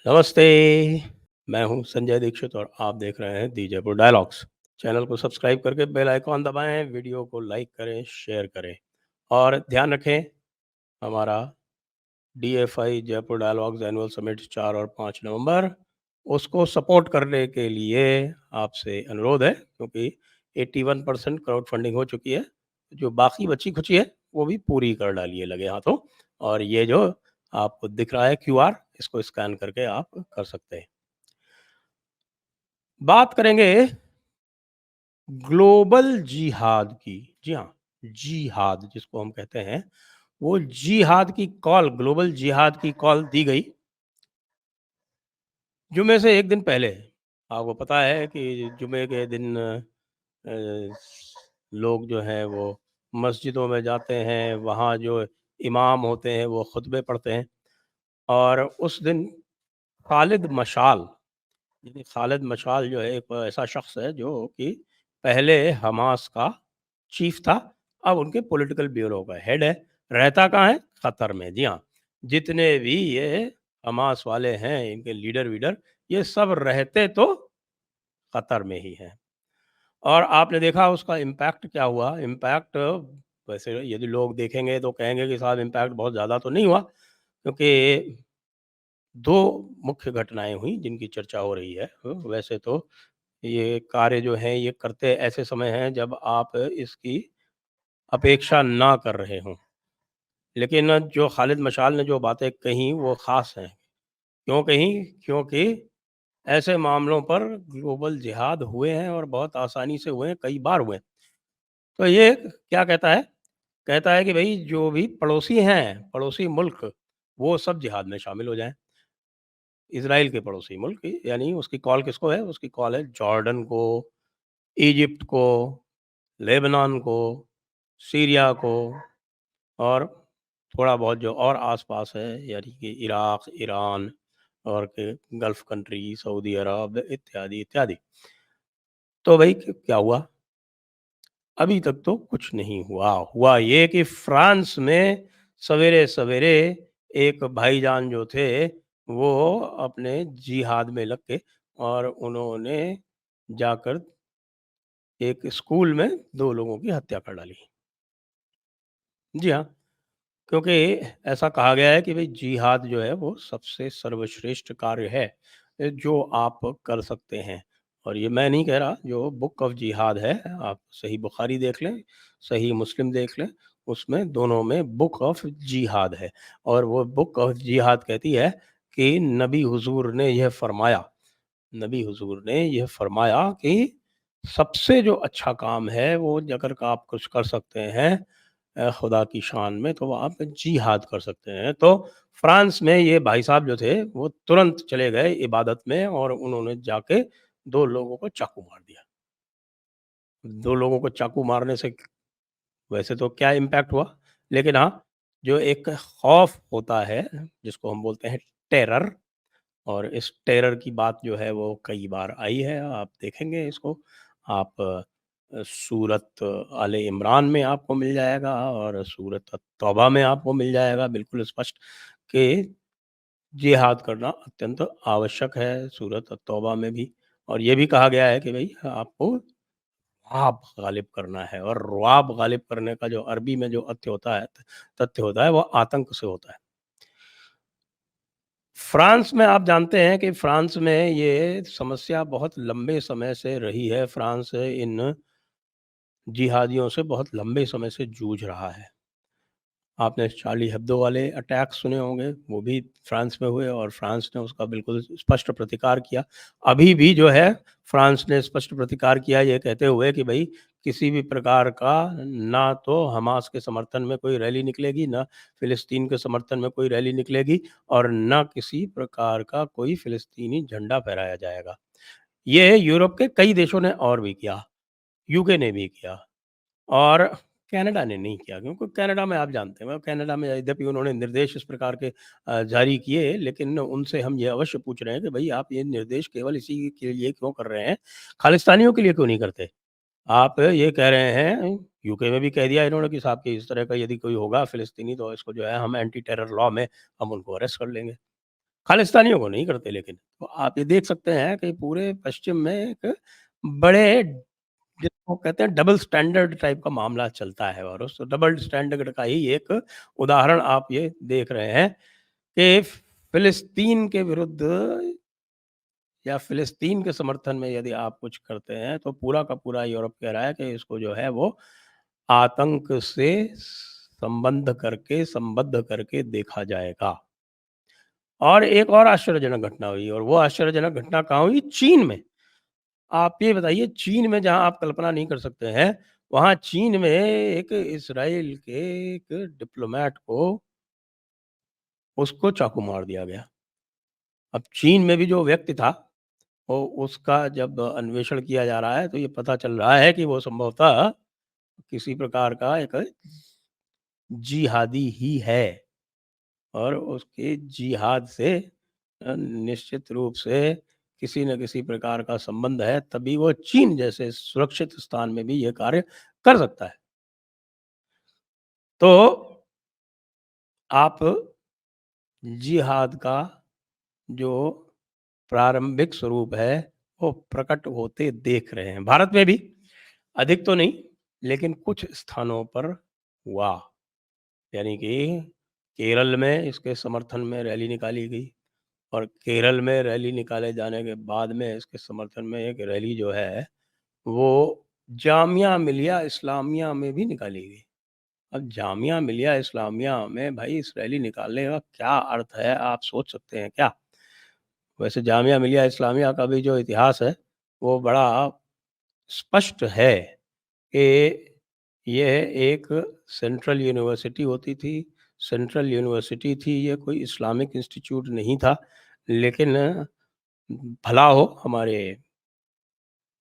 नमस्ते, मैं हूँ संजय दीक्षित और आप देख रहे हैं दी जयपुर डायलॉग्स। चैनल को सब्सक्राइब करके बेल आइकॉन दबाएँ, वीडियो को लाइक करें, शेयर करें और ध्यान रखें हमारा DFI Jaipur dialogues annual summit 4 और 5 नवंबर, उसको सपोर्ट करने के लिए आपसे अनुरोध है क्योंकि 81% क्राउड फंडिंग हो चुकी है। जो बाकी बची-खुची है, वो भी पूरी कर डालिए लगे हाथों और ये जो आपको दिख रहा है क्यूआर, इसको स्कैन करके आप कर सकते हैं। बात करेंगे ग्लोबल जिहाद की। जी हाँ, जिहाद जिसको हम कहते हैं, वो जिहाद की कॉल ग्लोबल जिहाद की कॉल दी गई जुमे से 1 दिन पहले। आपको पता है कि जुमे के दिन लोग जो हैं वो मस्जिदों में जाते हैं, वहाँ जो इमाम होते हैं वो खुतबे पढ़ते हैं और उस दिन खालिद मशाल यानी खालिद मशाल जो है एक ऐसा शख्स है जो कि पहले हमास का चीफ था, अब उनके पॉलिटिकल ब्यूरो का हेड है। रहता कहाँ है? कतर में। जी हाँ, जितने भी ये हमास वाले हैं, इनके लीडर-वीडर, ये सब रहते तो कतर में ही हैं। और आपने देखा उसका इम्पैक्ट क्या हुआ? इम्पैक्ट वैसे यदि लोग देखेंगे तो कहेंगे कि साहब इम्पैक्ट बहुत ज़्यादा तो नहीं हुआ, क्योंकि 2 मुख्य घटनाएँ हुई जिनकी चर्चा हो रही है। वैसे तो ये कार्य जो है ये करते ऐसे समय हैं जब आप इसकी अपेक्षा ना कर रहे हों। लेकिन जो खालिद मशाल ने जो बातें कहीं वो ख़ास हैं। क्यों कहीं? क्योंकि ऐसे मामलों पर ग्लोबल जिहाद हुए हैं और बहुत आसानी से हुए हैं, कई बार हुए हैं। तो ये क्या कहता है? कहता है कि भई जो भी पड़ोसी हैं, पड़ोसी मुल्क, वो सब जिहाद में शामिल हो जाएँ। इज़राइल के पड़ोसी मुल्क यानी उसकी कॉल किसको है? उसकी कॉल है जॉर्डन को, इजिप्ट को, लेबनान को, सीरिया को और थोड़ा बहुत जो और आस-पास है यानी कि इराक, ईरान और के गल्फ़ कंट्री, सऊदी अरब इत्यादि, इत्यादि। तो भई क क्या हुआ? अभी तक तो कुछ नहीं हुआ। हुआ ये कि फ्रांस में सवेरे-सवेरे एक भाईजान जो थे, वो अपने जिहाद में लग के और उन्होंने जाकर एक स्कूल में 2 लोगों की हत्या कर डाली। जी हाँ, क्योंकि ऐसा कहा गया है कि भई जिहाद जो है वो सबसे सर्वश्रेष्ठ कार्य है जो आप कर सकते हैं। और ये मैं नहीं कह रहा, जो बुक ऑफ जिहाद है, आप सही बुखारी देख लें, सही मुस्लिम देख लें, उसमें दोनों में बुक ऑफ जिहाद है। और वो बुक ऑफ जिहाद कहती है कि नबी हुज़ूर ने यह फ़रमाया, नबी हुज़ूर ने यह फ़रमाया कि सबसे जो अच्छा काम है वो अगर आप कुछ कर सकते हैं खुदा की शान में, तो वो आप जिहाद कर सकते हैं। तो फ्रांस में ये भाई साहब जो थे वो तुरंत चले गए इबादत में और उन्होंने जाके 2 लोगों को चाकू मार दिया। 2 लोगों को चाकू मारने से वैसे तो क्या इम्पैक्ट हुआ? लेकिन हाँ, जो एक खौफ होता है जिसको हम बोलते हैं टेरर, और इस टेरर की बात जो है वो कई बार आई है, आप देखेंगे इसको। आप सूरत आले इमरान में आपको मिल जाएगा और सूरत तौबा में आपको मिल जाएगा बिल्कुल स्पष्ट कि जिहाद करना अत्यंत आवश्यक है सूरत तौबा में भी। और ये भी कहा गया है कि भई आपको रुआब गालिब करना है, और रुआब गालिब करने का जो अरबी में जो अत्य होता है तथ्य होता है, वो आतंक से होता है। फ्रांस में आप जानते हैं कि फ्रांस में ये समस्या बहुत लंबे समय से रही है। फ्रांस इन जिहादियों से बहुत लंबे समय से जूझ रहा है। आपने चार्ली हेब्दो वाले अटैक सुने होंगे, वो भी फ्रांस में हुए और फ्रांस ने उसका बिल्कुल स्पष्ट प्रतिकार किया। अभी भी जो है फ्रांस ने स्पष्ट प्रतिकार किया ये कहते हुए कि भई किसी भी प्रकार का ना तो हमास के समर्थन में कोई रैली निकलेगी, ना फ़िलिस्तीन के समर्थन में कोई रैली निकलेगी और ना किसी प्रकार का कोई फ़िलिस्तीनी झंडा फहराया जाएगा। ये यूरोप के कई देशों ने और भी किया, यूके ने भी किया। और कनाडा ने नहीं किया, क्योंकि कनाडा में आप जानते हैं, कनाडा में यद्यपि उन्होंने निर्देश इस प्रकार के जारी किए, लेकिन उनसे हम ये अवश्य पूछ रहे हैं कि भई आप ये निर्देश केवल इसी के लिए क्यों कर रहे हैं? खालिस्तानियों के लिए क्यों नहीं करते? आप ये कह रहे हैं, यूके में भी कह दिया इन्होंने कि साहब कि इस तरह का यदि कोई होगा फ़िलिस्तीनी तो इसको जो है हम एंटी टेरर लॉ में हम उनको अरेस्ट कर लेंगे। खालिस्तानियों को नहीं करते लेकिन। तो आप ये देख सकते हैं कि पूरे पश्चिम में एक बड़े जिसको कहते हैं डबल स्टैंडर्ड टाइप का मामला चलता है और उस डबल स्टैंडर्ड का ही एक उदाहरण आप ये देख रहे हैं कि फ़िलिस्तीन के विरुद्ध या फ़िलिस्तीन के समर्थन में यदि आप कुछ करते हैं, तो पूरा का पूरा यूरोप कह रहा है कि इसको जो है वो आतंक से संबद्ध करके देखा जाएगा। और एक और आश्चर्यजनक घटना हुई और वो आश्चर्यजनक घटना कहाँ हुई? चीन में। आप ये बताइए चीन में जहाँ आप कल्पना नहीं कर सकते हैं, वहाँ चीन में एक इज़राइल के एक डिप्लोमैट को उसको चाकू मार दिया गया। अब चीन में भी जो व्यक्ति था, वो उसका जब अन्वेषण किया जा रहा है, तो ये पता चल रहा है कि वो संभवतः किसी प्रकार का एक जिहादी ही है और उसके जिहाद से निश्चित रूप से किसी न किसी प्रकार का संबंध है, तभी वो चीन जैसे सुरक्षित स्थान में भी ये कार्य कर सकता है। तो आप जिहाद का जो प्रारंभिक स्वरूप है, वो प्रकट होते देख रहे हैं। भारत में भी, अधिक तो नहीं, लेकिन कुछ स्थानों पर हुआ। यानी कि केरल में इसके समर्थन में रैली निकाली गई और केरल में रैली निकाले जाने के बाद में इसके समर्थन में एक रैली जो है, वो जामिया मिलिया इस्लामिया में भी निकाली गई। अब जामिया मिलिया इस्लामिया में भाई इस रैली निकालने का क्या अर्थ है, आप सोच सकते हैं क्या? वैसे जामिया मिलिया इस्लामिया का भी जो इतिहास है, वो बड़ा स्पष्ट है कि यह एक सेंट्रल यूनिवर्सिटी होती थी। सेंट्रल यूनिवर्सिटी थी, ये कोई इस्लामिक इंस्टीट्यूट नहीं था। लेकिन भला हो हमारे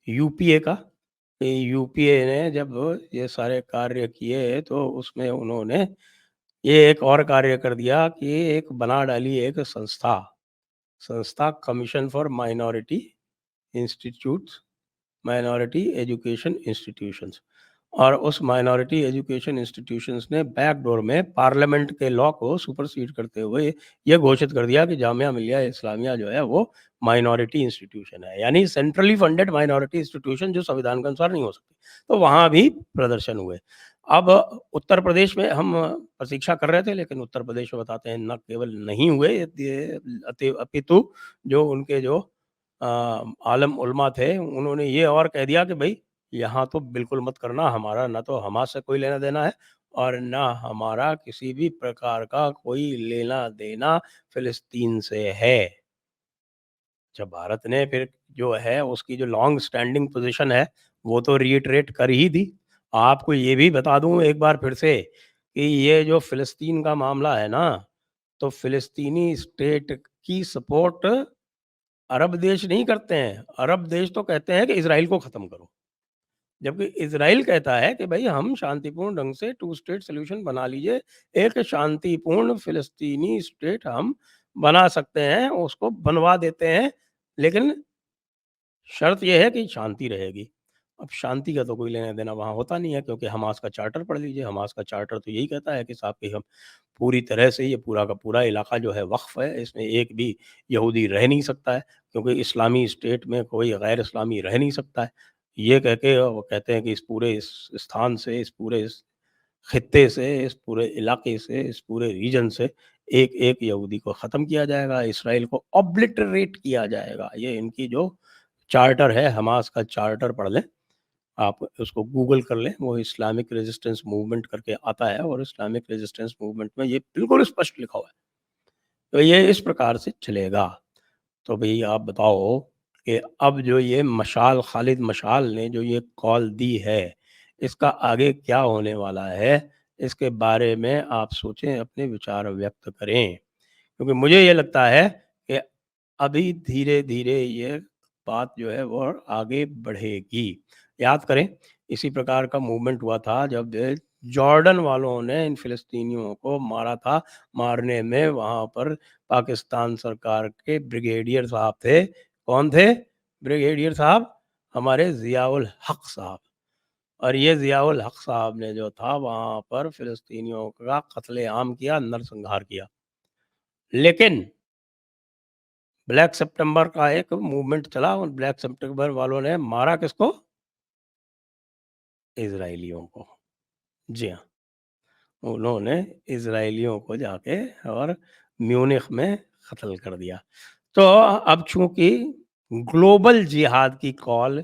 यूपीए का, कि यूपीए ने जब ये सारे कार्य किए, तो उसमें उन्होंने ये एक और कार्य कर दिया कि एक बना डाली एक संस्था, संस्था commission for minority education institutions. और उस माइनॉरिटी एजुकेशन इंस्टीट्यूशंस ने बैकडोर में पार्लियामेंट के लॉ को सुपरसीड करते हुए ये घोषित कर दिया कि जामिया मिलिया इस्लामिया जो है वो माइनॉरिटी इंस्टीट्यूशन है, यानी सेंट्रली फंडेड माइनॉरिटी इंस्टीट्यूशन जो संविधान के अनुसार नहीं हो सकती। तो वहाँ भी प्रदर्शन हुए। अब उत्तर प्रदेश में हम प्रतीक्षा कर रहे थे, लेकिन उत्तर प्रदेश में बताते हैं न केवल नहीं हुए, अपितु जो उनके जो अ, आलम उलमा थे, उन्होंने ये और कह दिया कि भई यहाँ तो बिल्कुल मत करना, हमारा ना तो हमास से कोई लेना-देना है और ना हमारा किसी भी प्रकार का कोई लेना-देना फ़िलिस्तीन से है। जब भारत ने फिर जो है उसकी जो लॉन्ग स्टैंडिंग पोज़ीशन है, वो तो रिइटरेट कर ही दी। आपको ये भी बता दूँ एक बार फिर से कि ये जो फ़िलिस्तीन का मामला है ना, तो फ़िलिस्तीनी स्टेट की सपोर्ट अरब देश नहीं करते हैं। अरब देश तो कहते हैं कि इज़राइल को ख़त्म करो। जबकि इज़राइल कहता है कि भई हम शांतिपूर्ण ढंग से टू स्टेट सॉल्यूशन बना लीजिए, एक शांतिपूर्ण फ़िलिस्तीनी स्टेट हम बना सकते हैं, उसको बनवा देते हैं, लेकिन शर्त ये है कि शांति रहेगी। अब शांति का तो कोई लेना-देना वहाँ होता नहीं है, क्योंकि हमास का चार्टर पढ़ लीजिए, हमास का चार्टर तो यही कहता है कि साहब कि हम पूरी तरह से ये पूरा का पूरा इलाका जो है वक़्फ़ है, इसमें एक भी यहूदी रह नहीं सकता है, क्योंकि इस्लामी स्टेट में कोई गैर इस्लामी रह नहीं सकता है। ये कह के वो कहते हैं कि इस स्थान से, इस पूरे इस खित्ते से, इस पूरे इलाके से, इस पूरे रीजन से एक-एक यहूदी को ख़त्म किया जाएगा, इसराइल को ऑब्लिटरेट किया जाएगा। ये इनकी जो चार्टर है, हमास का चार्टर पढ़ लें, आप उसको गूगल कर लें, वो इस्लामिक रेजिस्टेंस मूवमेंट करके आता है और इस्लामिक रेजिस्टेंस मूवमेंट में ये बिल्कुल स्पष्ट लिखा हुआ है। तो ये इस प्रकार से चलेगा। तो भई आप बताओ कि अब जो ये मशाल खालिद मशाल ने जो ये कॉल दी है, इसका आगे क्या होने वाला है? इसके बारे में आप सोचें, अपने विचार व्यक्त करें। क्योंकि मुझे ये लगता है कि अभी धीरे-धीरे ये बात जो है वो आगे बढ़ेगी। याद करें, इसी प्रकार का मूवमेंट हुआ था जब जॉर्डन वालों ने इन फ़िलिस्तीनियों को मारा था। मारने में वहाँ पर पाकिस्तान सरकार के ब्रिगेडियर साहब थे। कौन थे? ब्रिगेडियर साहब हमारे ज़िया उल हक साहब। और ये ज़िया उल हक साहब ने जो था वहाँ पर फ़िलिस्तीनियों का कत्ले-आम किया, नरसंहार किया। लेकिन ब्लैक सितंबर का एक मूवमेंट चला, उन ब्लैक सितंबर वालों ने मारा किसको? इज़राइलियों को। जी हाँ, उन्होंने इज़राइलियों को जाके और म्यूनिख में कत्ल कर दिया। तो अब चूँकि ग्लोबल जिहाद की कॉल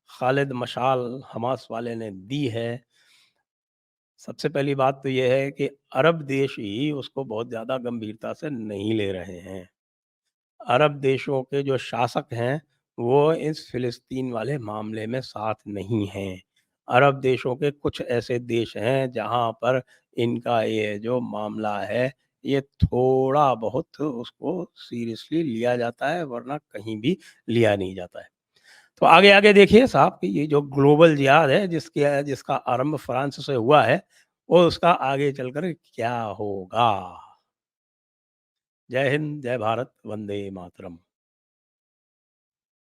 खालिद मशाल हमास वाले ने दी है, सबसे पहली बात तो ये है कि अरब देश ही उसको बहुत ज़्यादा गंभीरता से नहीं ले रहे हैं। अरब देशों के जो शासक हैं, वो इस फ़िलिस्तीन वाले मामले में साथ नहीं हैं। अरब देशों के कुछ ऐसे देश हैं, जहाँ पर इनका ये जो मामला है, ये थोड़ा बहुत उसको सीरियसली लिया जाता है, वरना कहीं भी लिया नहीं जाता है। तो आगे-आगे देखिए साहब कि ये जो ग्लोबल जिहाद है, जिसका आरंभ फ्रांस से हुआ है, वो उसका आगे चलकर क्या होगा? जय हिंद, जय भारत, वंदे मातरम।